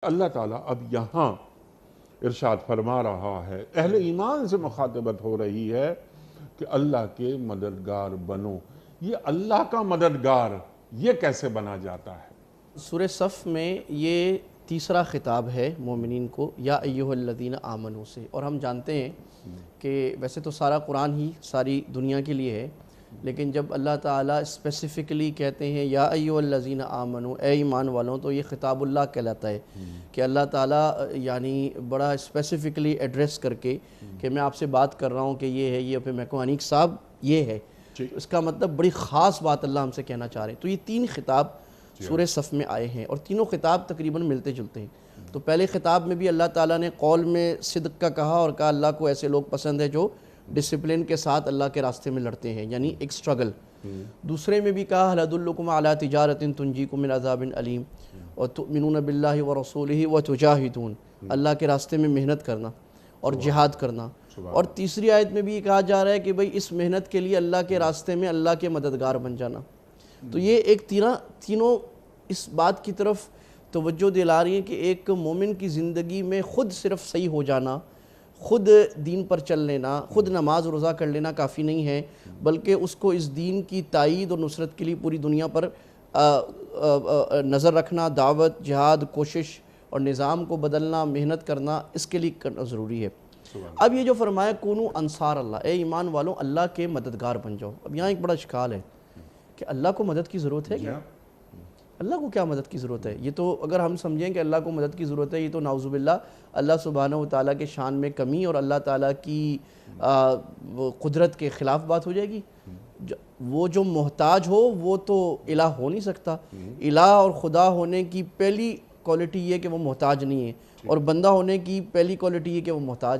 اللہ تعالیٰ اب یہاں ارشاد فرما رہا ہے، اہل ایمان سے مخاطبت ہو رہی ہے کہ اللہ کے مددگار بنو۔ یہ اللہ کا مددگار یہ کیسے بنا جاتا ہے؟ سورہ صف میں یہ تیسرا خطاب ہے مومنین کو، یا ایہا الذین آمنو سے، اور ہم جانتے ہیں کہ ویسے تو سارا قرآن ہی ساری دنیا کے لیے ہے، لیکن جب اللہ تعالیٰ اسپیسیفکلی کہتے ہیں یا ایہا الذین آمنو، اے ایمان والوں، تو یہ خطاب اللہ کہلاتا ہے کہ اللہ تعالیٰ یعنی بڑا اسپیسیفکلی ایڈریس کر کے کہ میں آپ سے بات کر رہا ہوں کہ یہ ہے، یہ پہ میں کو انیق صاحب یہ ہے، اس کا مطلب بڑی خاص بات اللہ ہم سے کہنا چاہ رہے ہیں۔ تو یہ تین خطاب سورہ صف میں آئے ہیں، اور تینوں خطاب تقریباً ملتے جلتے ہیں۔ تو پہلے خطاب میں بھی اللہ تعالیٰ نے قول میں صدق کا کہا اور کہا اللہ کو ایسے لوگ پسند ہے جو ڈسپلن کے ساتھ اللہ کے راستے میں لڑتے ہیں، یعنی ایک سٹرگل۔ دوسرے میں بھی کہا هل ادلکم علی تجارۃ تنجیکم من عذاب علیم وتؤمنون باللہ ورسولہ وتجاہدون، اللہ کے راستے میں محنت کرنا اور جہاد کرنا۔ اور تیسری آیت میں بھی یہ کہا جا رہا ہے کہ بھئی اس محنت کے لیے اللہ کے راستے میں اللہ کے مددگار بن جانا۔ تو یہ ایک تینوں اس بات کی طرف توجہ دلا رہی ہیں کہ ایک مومن کی زندگی میں خود صرف صحیح ہو جانا، خود دین پر چل لینا، خود نماز روزہ کر لینا کافی نہیں ہے، بلکہ اس کو اس دین کی تائید اور نصرت کے لیے پوری دنیا پر نظر رکھنا، دعوت، جہاد، کوشش اور نظام کو بدلنا، محنت کرنا، اس کے لیے کرنا ضروری ہے۔ اب یہ جو فرمایا کونو انصار اللہ، اے ایمان والوں اللہ کے مددگار بن جاؤ۔ اب یہاں ایک بڑا اشکال ہے کہ اللہ کو مدد کی ضرورت ہے کیا؟ اللہ کو کیا مدد کی ضرورت ہے؟ یہ تو اگر ہم سمجھیں کہ اللہ کو مدد کی ضرورت ہے، یہ تو نعوذ باللہ اللہ سبحانہ وتعالیٰ کے شان میں کمی اور اللہ تعالیٰ کی قدرت کے خلاف بات ہو جائے گی۔ وہ جو محتاج ہو وہ تو الہ ہو نہیں سکتا۔ الہ اور خدا ہونے کی پہلی کوالٹی یہ کہ وہ محتاج نہیں ہے، اور بندہ ہونے کی پہلی کوالٹی یہ کہ وہ محتاج ہے۔